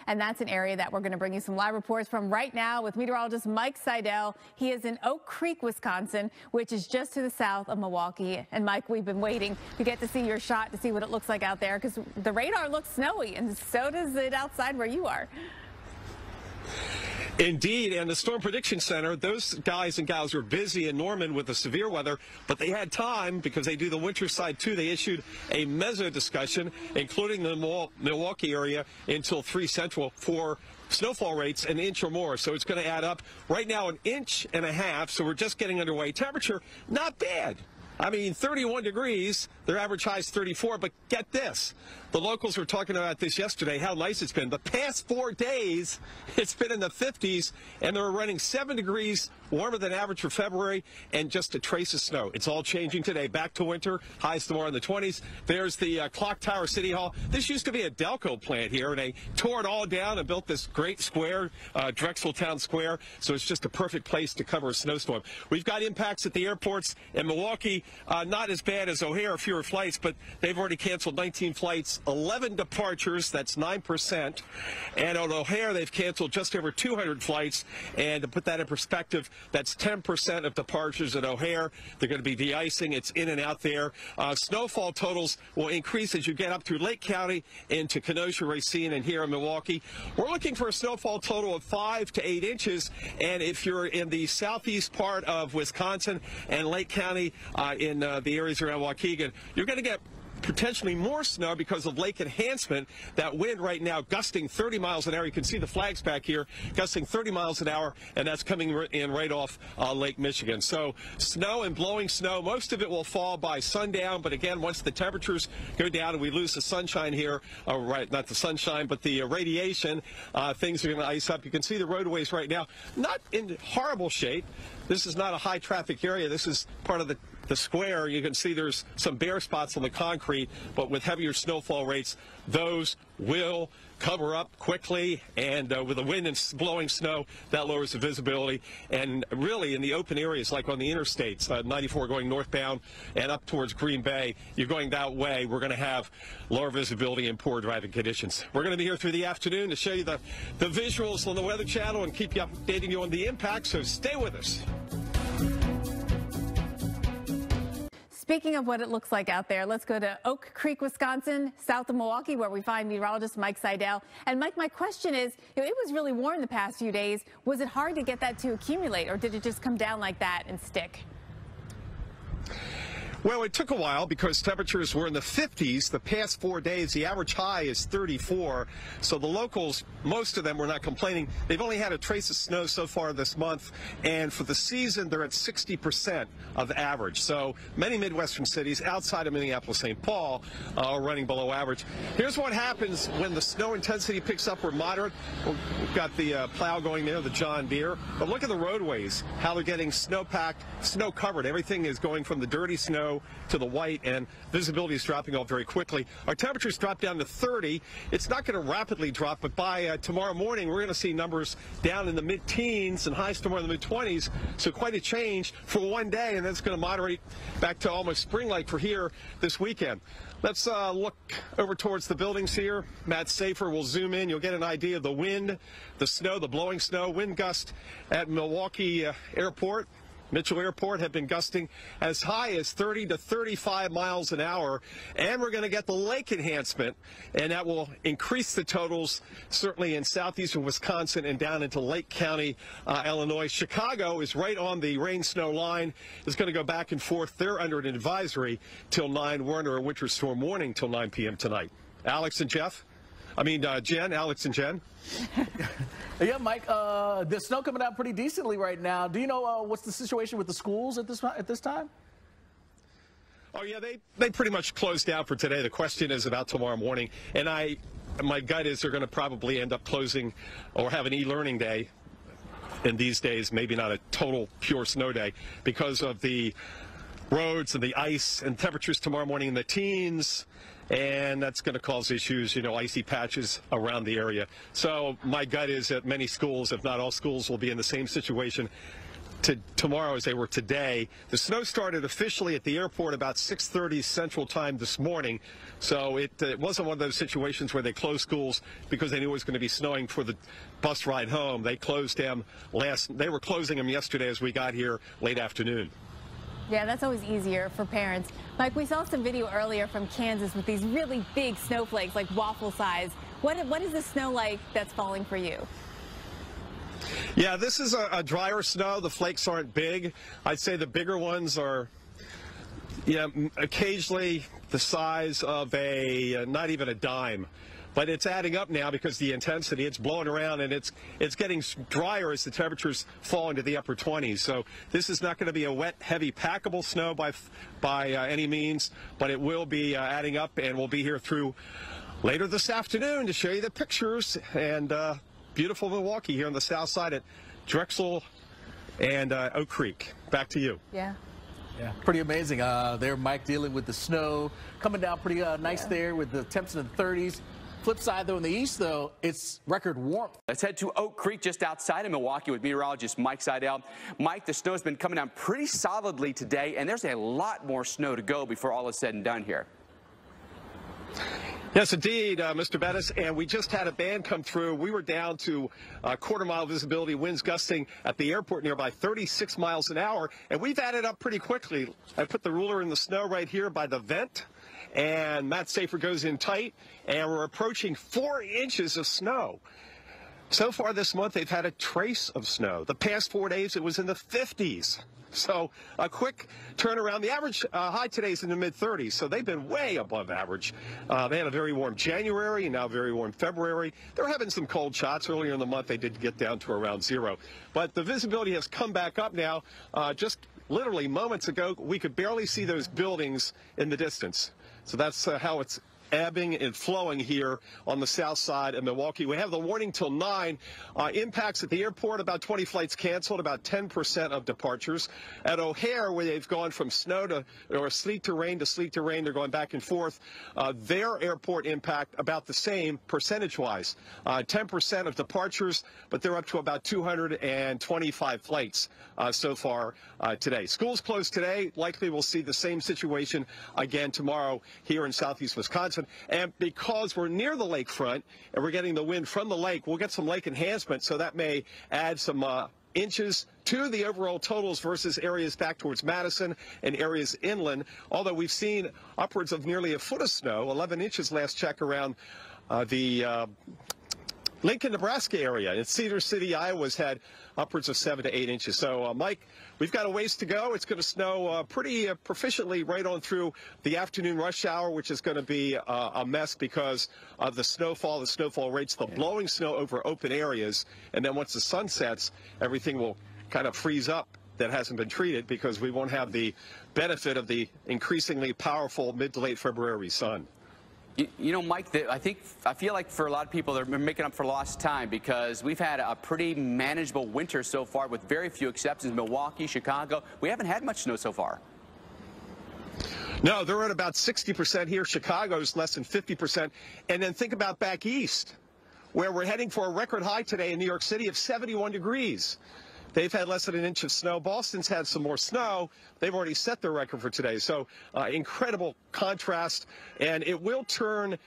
and that's an area that we're going to bring you some live reports from right now with meteorologist Mike Seidel. He is in Oak Creek, Wisconsin, which is just to the south of Milwaukee. And Mike, we've been waiting to get to see your shot to see what it looks like out there, because the radar looks snowy, and so does it outside where you are. Indeed, and the Storm Prediction Center, those guys and gals were busy in Norman with the severe weather, but they had time because they do the winter side too. They issued a meso discussion, including the Milwaukee area, until 3 Central for snowfall rates an inch or more. So it's going to add up. Right now, 1.5 inches, so we're just getting underway. Temperature, not bad. I mean, 31 degrees, their average high is 34, but get this. The locals were talking about this yesterday, how nice it's been. The past 4 days, it's been in the 50s, and they're running 7 degrees warmer than average for February, and just a trace of snow. It's all changing today. Back to winter, highs tomorrow in the 20s. There's the Clock Tower City Hall. This used to be a Delco plant here, and they tore it all down and built this great square, Drexel Town Square, so it's just a perfect place to cover a snowstorm. We've got impacts at the airports in Milwaukee. Not as bad as O'Hare, fewer flights, but they've already canceled 19 flights, 11 departures, that's 9%. And at O'Hare, they've canceled just over 200 flights. And to put that in perspective, that's 10% of departures at O'Hare. They're going to be de-icing. It's in and out there. Snowfall totals will increase as you get up through Lake County into Kenosha, Racine, and here in Milwaukee. We're looking for a snowfall total of 5 to 8 inches. And if you're in the southeast part of Wisconsin and Lake County, in the areas around Waukegan, you're going to get potentially more snow because of lake enhancement. That wind right now gusting 30 miles an hour. You can see the flags back here gusting 30 miles an hour, and that's coming in right off Lake Michigan. So snow and blowing snow. Most of it will fall by sundown, but again, once the temperatures go down and we lose the sunshine here, right, not the sunshine, but the radiation, things are going to ice up. You can see the roadways right now, not in horrible shape. This is not a high traffic area. This is part of the square. You can see there's some bare spots on the concrete, but with heavier snowfall rates, those will cover up quickly, and with the wind and blowing snow, that lowers the visibility. And really in the open areas, like on the interstates, 94 going northbound and up towards Green Bay, you're going that way, we're going to have lower visibility and poor driving conditions. We're going to be here through the afternoon to show you the visuals on the Weather Channel and keep you updating you on the impact, so stay with us. Speaking of what it looks like out there, let's go to Oak Creek, Wisconsin, south of Milwaukee, where we find meteorologist Mike Seidel. And Mike, my question is, it was really warm the past few days. Was it hard to get that to accumulate, or did it just come down like that and stick? Well, it took a while because temperatures were in the 50s. The past 4 days, the average high is 34. So the locals, most of them were not complaining. They've only had a trace of snow so far this month. And for the season, they're at 60% of average. So many Midwestern cities outside of Minneapolis, St. Paul are running below average. Here's what happens when the snow intensity picks up or moderate. We've got the plow going there, the John Deere. But look at the roadways, how they're getting snow-packed, snow-covered. Everything is going from the dirty snow to the white, and visibility is dropping off very quickly. Our temperatures drop down to 30. It's not going to rapidly drop, but by tomorrow morning, we're going to see numbers down in the mid-teens and highs tomorrow in the mid-20s. So quite a change for one day, and that's going to moderate back to almost spring-like for here this weekend. Let's look over towards the buildings here. Matt Safer will zoom in. You'll get an idea of the wind, the snow, the blowing snow. Wind gust at Milwaukee Airport. Mitchell Airport have been gusting as high as 30 to 35 miles an hour, and we're going to get the lake enhancement, and that will increase the totals certainly in southeastern Wisconsin and down into Lake County, Illinois. Chicago is right on the rain-snow line. It's going to go back and forth. They're under an advisory till 9. We're under a winter storm warning till 9 p.m. tonight. Alex and Jeff? Jen, Alex and Jen. Yeah, Mike, the snow coming out pretty decently right now. Do you know what's the situation with the schools at this time? Oh, yeah, they pretty much closed down for today. The question is about tomorrow morning. And my gut is they're going to probably end up closing or have an e-learning day in these days, maybe not a total pure snow day, because of the roads and the ice and temperatures tomorrow morning in the teens. And that's going to cause issues, icy patches around the area. So my gut is that many schools, if not all schools, will be in the same situation. tomorrow as they were today. The snow started officially at the airport about 6:30 Central Time this morning, so it wasn't one of those situations where they closed schools because they knew it was going to be snowing for the bus ride home. They closed them they were closing them yesterday as we got here late afternoon. Yeah, that's always easier for parents. Mike, we saw some video earlier from Kansas with these really big snowflakes, like waffle size. What is the snow like that's falling for you? Yeah, this is a drier snow. The flakes aren't big. I'd say the bigger ones are, occasionally the size of not even a dime. But it's adding up now because the intensity, it's blowing around, and it's getting drier as the temperatures fall into the upper 20s. So this is not going to be a wet, heavy, packable snow by any means, but it will be adding up, and we'll be here through later this afternoon to show you the pictures. And beautiful Milwaukee here on the south side at Drexel and Oak Creek. Back to you. Yeah. Yeah, pretty amazing. There, Mike, dealing with the snow. Coming down pretty nice there with the temps in the 30s. Flip side, though, in the east, though, it's record warmth. Let's head to Oak Creek, just outside of Milwaukee, with meteorologist Mike Seidel. Mike, the snow's been coming down pretty solidly today, and there's a lot more snow to go before all is said and done here. Yes, indeed, Mr. Bettis, and we just had a band come through. We were down to quarter-mile visibility, winds gusting at the airport nearby 36 miles an hour, and we've added up pretty quickly. I put the ruler in the snow right here by the vent, and Matt Safer goes in tight, and we're approaching 4 inches of snow. So far this month, they've had a trace of snow. The past 4 days, it was in the 50s. So a quick turnaround. The average high today is in the mid-30s, so they've been way above average. They had a very warm January and now very warm February. They're having some cold shots. Earlier in the month, they did get down to around 0. But the visibility has come back up now. Just literally moments ago, we could barely see those buildings in the distance. So that's how it's ebbing and flowing here on the south side of Milwaukee. We have the warning till 9. Impacts at the airport, about 20 flights canceled, about 10% of departures. At O'Hare, where they've gone from snow to, or sleet to rain, they're going back and forth. Their airport impact about the same percentage-wise. 10% of departures, but they're up to about 225 flights so far today. Schools closed today. Likely we'll see the same situation again tomorrow here in southeast Wisconsin. And because we're near the lakefront and we're getting the wind from the lake, we'll get some lake enhancement, so that may add some inches to the overall totals versus areas back towards Madison and areas inland, although we've seen upwards of nearly a foot of snow, 11 inches last check around the Lincoln, Nebraska area. And Cedar City, Iowa's had upwards of 7 to 8 inches. So, Mike, we've got a ways to go. It's going to snow pretty proficiently right on through the afternoon rush hour, which is going to be a mess because of the snowfall rates, the blowing snow over open areas. And then once the sun sets, everything will kind of freeze up that hasn't been treated because we won't have the benefit of the increasingly powerful mid to late February sun. You know, Mike, I feel like for a lot of people, they're making up for lost time because we've had a pretty manageable winter so far with very few exceptions. Milwaukee, Chicago, we haven't had much snow so far. No, they're at about 60% here. Chicago's less than 50%. And then think about back east, where we're heading for a record high today in New York City of 71 degrees. They've had less than an inch of snow. Boston's had some more snow. They've already set their record for today. So incredible contrast. And it will tend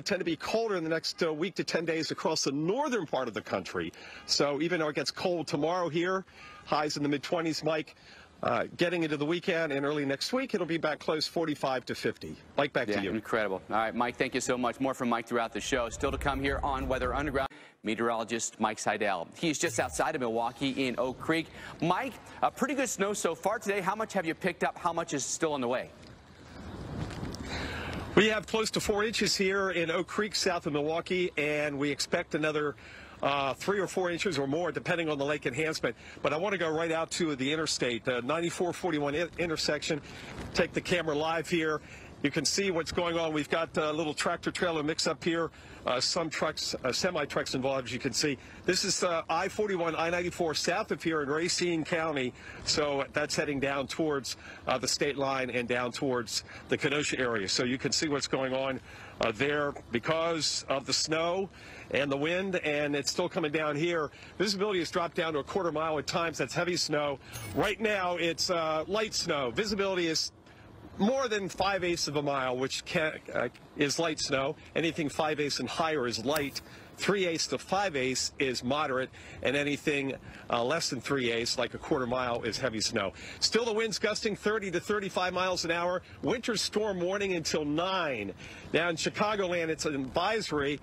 to be colder in the next week to 10 days across the northern part of the country. So even though it gets cold tomorrow here, highs in the mid-20s, Mike, getting into the weekend and early next week, it'll be back close 45 to 50. Mike, back to you. Incredible. All right, Mike, thank you so much. More from Mike throughout the show. Still to come here on Weather Underground. Meteorologist Mike Seidel. He's just outside of Milwaukee in Oak Creek. Mike, a pretty good snow so far today. How much have you picked up? How much is still on the way? We have close to 4 inches here in Oak Creek, south of Milwaukee, and we expect another 3 or 4 inches or more, depending on the lake enhancement. But I want to go right out to the interstate, the 9441 intersection. Take the camera live here. You can see what's going on. We've got a little tractor-trailer mix-up here. Some trucks, semi-trucks involved, as you can see. This is I-41, I-94 south of here in Racine County. So that's heading down towards the state line and down towards the Kenosha area. So you can see what's going on there because of the snow and the wind, and it's still coming down here. Visibility has dropped down to a quarter mile at times. That's heavy snow. Right now, it's light snow. Visibility is more than 5/8 of a mile, which is light snow. Anything 5/8 and higher is light. 3/8 to 5/8 is moderate, and anything less than 3/8, like a quarter mile, is heavy snow. Still, the winds gusting 30 to 35 miles an hour. Winter storm warning until 9. Now in Chicagoland, it's an advisory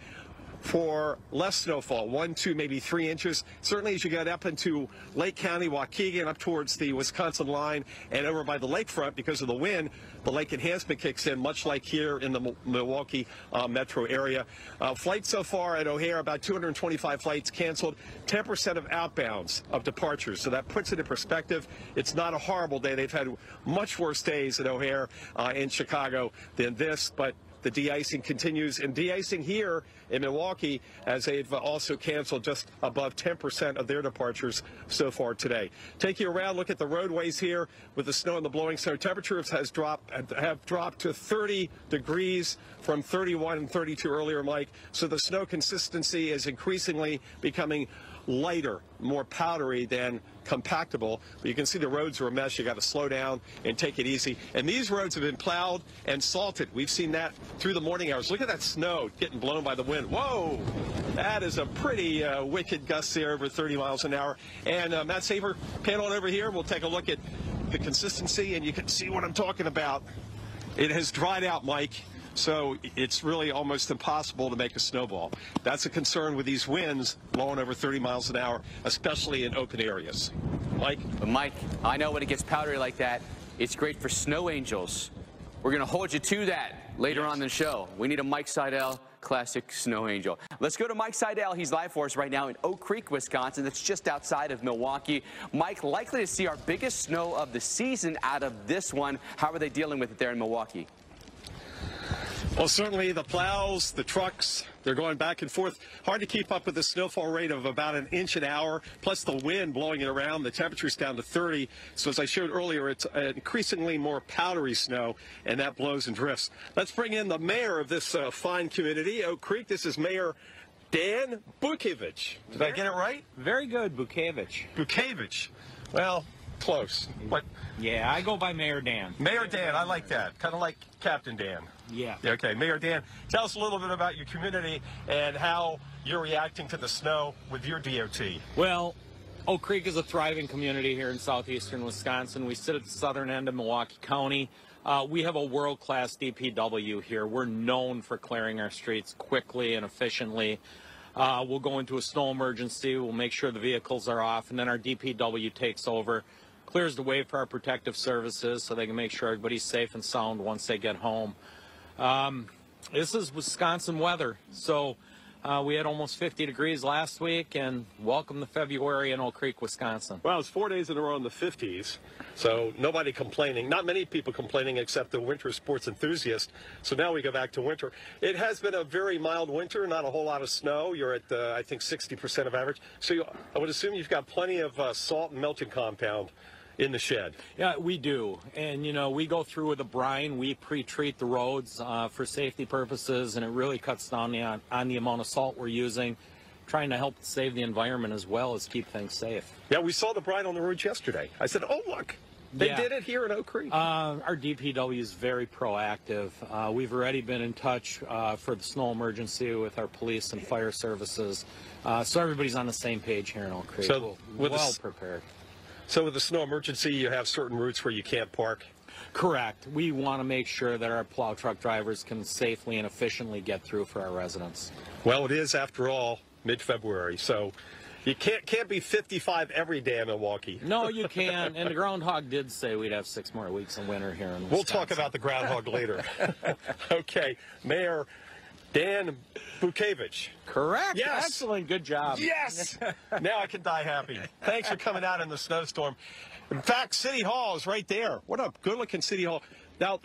for less snowfall, 1, 2, maybe 3 inches. Certainly as you get up into Lake County, Waukegan, up towards the Wisconsin line, and over by the lakefront, because of the wind, the lake enhancement kicks in, much like here in the Milwaukee metro area. Flights so far at O'Hare, about 225 flights canceled, 10% of outbounds of departures. So that puts it in perspective. It's not a horrible day. They've had much worse days at O'Hare in Chicago than this, but the de-icing continues, and de-icing here in Milwaukee, as they've also canceled just above 10% of their departures so far today. Take you around, look at the roadways here with the snow and the blowing snow. Temperatures have dropped to 30 degrees from 31 and 32 earlier, Mike. So the snow consistency is increasingly becoming lighter, more powdery than compactable. But you can see the roads are a mess. You got to slow down and take it easy. And these roads have been plowed and salted. We've seen that through the morning hours. Look at that snow getting blown by the wind. Whoa! That is a pretty wicked gust there, over 30 miles an hour. And Matt Saber, pan on over here. We'll take a look at the consistency, and you can see what I'm talking about. It has dried out, Mike. So it's really almost impossible to make a snowball. That's a concern with these winds blowing over 30 miles an hour, especially in open areas. Mike? Mike, I know when it gets powdery like that, it's great for snow angels. We're going to hold you to that later on in the show. We need a Mike Seidel classic snow angel. Let's go to Mike Seidel. He's live for us right now in Oak Creek, Wisconsin. That's just outside of Milwaukee. Mike, likely to see our biggest snow of the season out of this one. How are they dealing with it there in Milwaukee? Well, certainly the plows, the trucks, they're going back and forth. Hard to keep up with the snowfall rate of about 1 inch an hour, plus the wind blowing it around. The temperature's down to 30. So as I showed earlier, it's increasingly more powdery snow, and that blows and drifts. Let's bring in the mayor of this fine community, Oak Creek. This is Mayor Dan Bukevich. Did I get it right? Very good, Bukevich. Bukevich. Well, close. But yeah, I go by Mayor Dan. Mayor Dan, I like that. Kind of like Captain Dan. Yeah. Okay, Mayor Dan, tell us a little bit about your community and how you're reacting to the snow with your DOT. Well, Oak Creek is a thriving community here in southeastern Wisconsin. We sit at the southern end of Milwaukee County. We have a world-class DPW here. We're known for clearing our streets quickly and efficiently. We'll go into a snow emergency. We'll make sure the vehicles are off, and then our DPW takes over, clears the way for our protective services so they can make sure everybody's safe and sound once they get home. This is Wisconsin weather, so we had almost 50 degrees last week, and welcome to February in Oak Creek, Wisconsin. Well, it's 4 days in a row in the 50s, so nobody complaining. Not many people complaining except the winter sports enthusiasts. So now we go back to winter. It has been a very mild winter, not a whole lot of snow. You're at, I think, 60% of average. So I would assume you've got plenty of salt and melting compound in the shed. Yeah, we do. And, you know, we go through with a brine. We pre-treat the roads for safety purposes, and it really cuts down on the amount of salt we're using, trying to help save the environment as well as keep things safe. Yeah, we saw the brine on the roads yesterday. I said, oh, look, they did it here in Oak Creek. Our DPW is very proactive. We've already been in touch for the snow emergency with our police and fire services. So everybody's on the same page here in Oak Creek. So well prepared. So with the snow emergency, you have certain routes where you can't park? Correct. We want to make sure that our plow truck drivers can safely and efficiently get through for our residents. Well, it is, after all, mid-February, so you can't be 55 every day in Milwaukee. No, you can. And the groundhog did say we'd have 6 more weeks of winter here in Wisconsin. We'll talk about the groundhog later. Okay, Mayor Dan Bukevich. Correct. Yes. Excellent. Good job. Yes. Now I can die happy. Thanks for coming out in the snowstorm. In fact, City Hall is right there. What a good-looking City Hall. Now,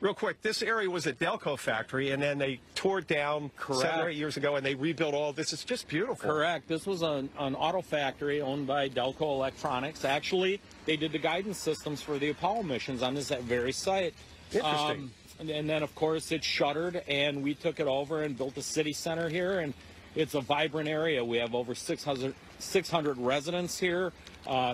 real quick, this area was a Delco factory, and then they tore it down 7 or 8 years ago, and they rebuilt all this. It's just beautiful. Correct. This was an auto factory owned by Delco Electronics. Actually, they did the guidance systems for the Apollo missions on this very site. Interesting. And then, of course, it shuttered, and we took it over and built a city center here. And It's a vibrant area. We have over 600 residents here,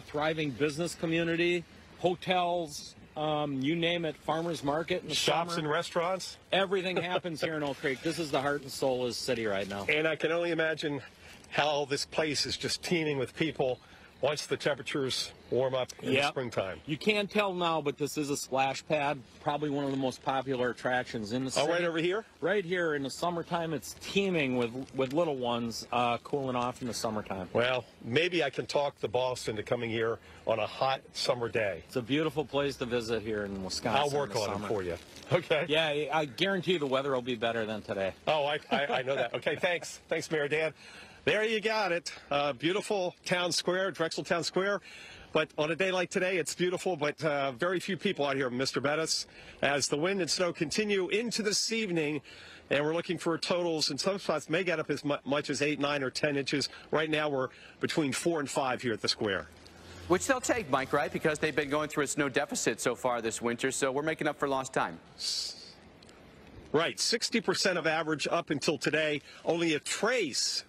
thriving business community, hotels, you name it, farmers market in the Shops summer. and restaurants. Everything happens here in Oak Creek. This is the heart and soul of the city right now. And I can only imagine how this place is just teeming with people once the temperatures warm up in the springtime. You can't tell now, but this is a splash pad, probably one of the most popular attractions in the city. Oh, right over here? Right here. In the summertime, it's teeming with little ones cooling off in the summertime. Well, maybe I can talk the boss into coming here on a hot summer day. It's a beautiful place to visit here in Wisconsin. I'll work on it for you. Okay? Yeah, I guarantee you the weather will be better than today. Oh, I know that. Okay, thanks. Thanks, Mayor Dan. There you got it. Beautiful town square, Drexel Town Square. But on a day like today, it's beautiful, but very few people out here, Mr. Bettis, as the wind and snow continue into this evening. And we're looking for totals, and some spots may get up as much as 8, 9, or 10 inches. Right now, we're between 4 and 5 here at the square. Which they'll take, Mike, right? Because they've been going through a snow deficit so far this winter, so we're making up for lost time. Right, 60% of average up until today. Only a trace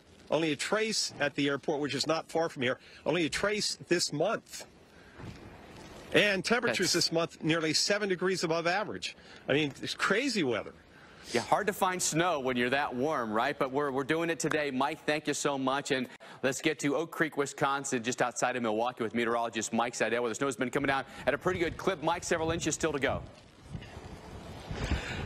at the airport, which is not far from here. Only a trace this month. And temperatures this month nearly 7 degrees above average. I mean, it's crazy weather. Yeah, hard to find snow when you're that warm, right? But we're doing it today. Mike, thank you so much. And let's get to Oak Creek, Wisconsin, just outside of Milwaukee with meteorologist Mike Seidel, where the snow's been coming down at a pretty good clip. Mike, several inches still to go.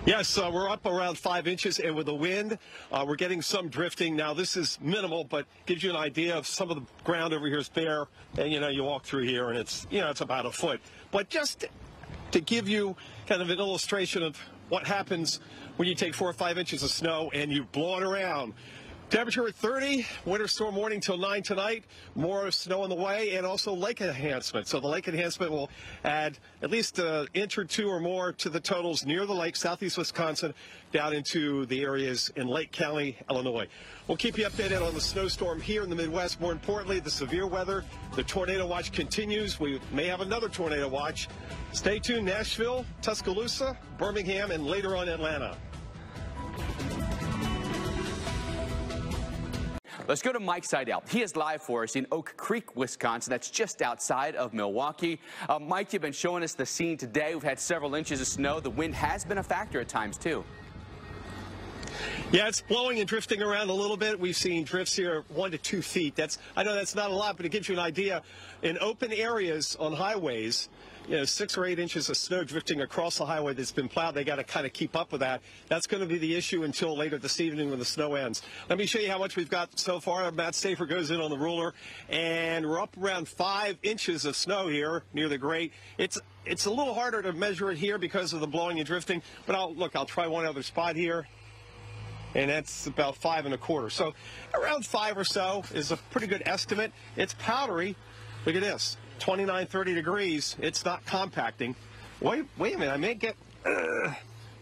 Yes, we're up around 5 inches, and with the wind, we're getting some drifting. Now, this is minimal, but gives you an idea of some of the ground over here is bare, and, you walk through here, and it's, it's about a foot. But just to give you kind of an illustration of what happens when you take 4 or 5 inches of snow and you blow it around. Temperature at 30, winter storm warning till 9 tonight, more snow on the way, and also lake enhancement. So the lake enhancement will add at least an inch or two or more to the totals near the lake, southeast Wisconsin, down into the areas in Lake County, Illinois. We'll keep you updated on the snowstorm here in the Midwest. More importantly, the severe weather. The tornado watch continues. We may have another tornado watch. Stay tuned. Nashville, Tuscaloosa, Birmingham, and later on Atlanta. Let's go to Mike Seidel. He is live for us in Oak Creek, Wisconsin. That's just outside of Milwaukee. Mike, you've been showing us the scene today. We've had several inches of snow. The wind has been a factor at times, too. Yeah, it's blowing and drifting around a little bit. We've seen drifts here 1 to 2 feet. I know that's not a lot, but it gives you an idea. In open areas on highways, 6 or 8 inches of snow drifting across the highway that's been plowed. They got to kind of keep up with that. That's going to be the issue until later this evening when the snow ends. Let me show you how much we've got so far. Matt Stafer goes in on the ruler, and we're up around 5 inches of snow here near the grate. It's a little harder to measure it here because of the blowing and drifting, but I'll try one other spot here. And that's about 5 1/4. So around 5 or so is a pretty good estimate. It's powdery. Look at this, 29, 30 degrees. It's not compacting. Wait a minute, I may get,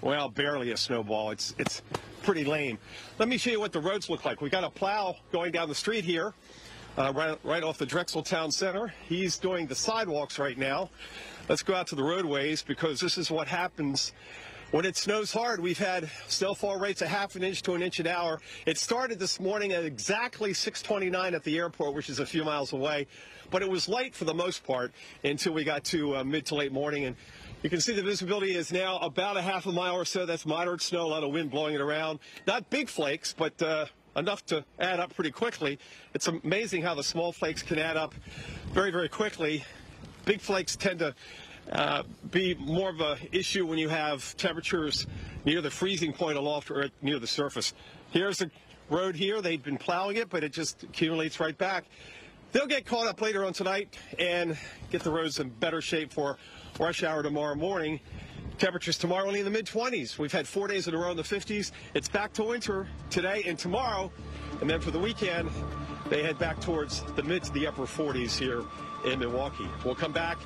well, barely a snowball. It's pretty lame. Let me show you what the roads look like. We got a plow going down the street here, right off the Drexel Town Center. He's doing the sidewalks right now. Let's go out to the roadways because this is what happens when it snows hard. We've had snowfall rates of 1/2 inch to 1 inch an hour. It started this morning at exactly 6:29 at the airport, which is a few miles away. But it was light for the most part until we got to mid to late morning. And you can see the visibility is now about a 1/2 mile or so. That's moderate snow, a lot of wind blowing it around. Not big flakes, but enough to add up pretty quickly. It's amazing how the small flakes can add up very, very quickly. Big flakes tend to be more of an issue when you have temperatures near the freezing point aloft or near the surface. Here's the road here. They've been plowing it, but it just accumulates right back. They'll get caught up later on tonight and get the roads in better shape for rush hour tomorrow morning. Temperatures tomorrow only in the mid-20s. We've had 4 days in a row in the 50s. It's back to winter today and tomorrow. And then for the weekend, they head back towards the mid to the upper 40s here in Milwaukee. We'll come back.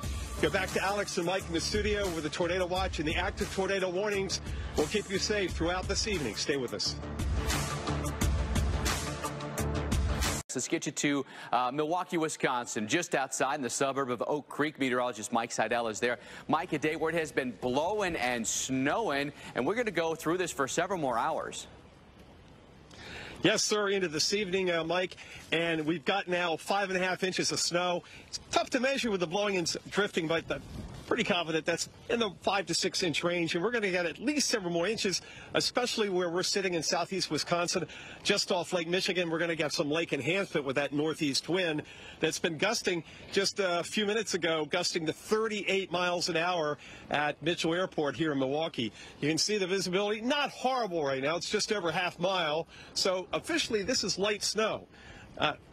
Go back to Alex and Mike in the studio with the tornado watch and the active tornado warnings. We'll keep you safe throughout this evening. Stay with us. Let's get you to Milwaukee, Wisconsin, just outside in the suburb of Oak Creek. Meteorologist Mike Seidel is there. Mike, a day where it has been blowing and snowing, and we're going to go through this for several more hours. Yes, sir, into this evening, Mike, and we've got now 5.5 inches of snow. It's tough to measure with the blowing and drifting, but pretty confident that's in the 5 to 6 inch range, and we're going to get at least several more inches, especially where we're sitting in southeast Wisconsin, just off Lake Michigan. We're going to get some lake enhancement with that northeast wind that's been gusting just a few minutes ago, gusting to 38 miles an hour at Mitchell Airport here in Milwaukee. You can see the visibility, not horrible right now. It's just over half mile. So officially, this is light snow.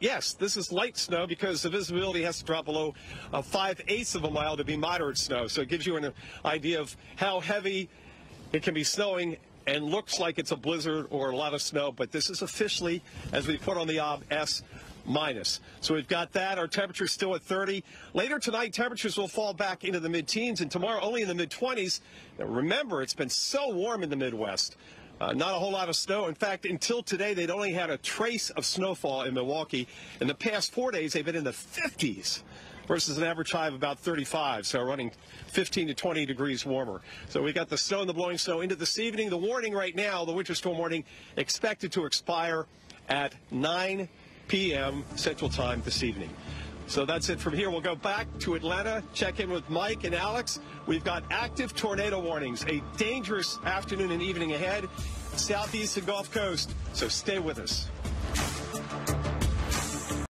Yes, this is light snow because the visibility has to drop below 5/8 of a mile to be moderate snow. So it gives you an idea of how heavy it can be snowing, and looks like it's a blizzard or a lot of snow. But this is officially, as we put on the ob, S-. So we've got that. Our temperature's still at 30. Later tonight, temperatures will fall back into the mid-teens, and tomorrow only in the mid-20s. Now, remember, it's been so warm in the Midwest. Not a whole lot of snow. In fact, until today, they'd only had a trace of snowfall in Milwaukee. In the past 4 days, they've been in the 50s versus an average high of about 35, so running 15 to 20 degrees warmer. So we got the snow and the blowing snow into this evening. The warning right now, the winter storm warning, expected to expire at 9 p.m. Central Time this evening. So that's it from here. We'll go back to Atlanta, check in with Mike and Alex. We've got active tornado warnings, a dangerous afternoon and evening ahead, southeast and Gulf Coast. So stay with us.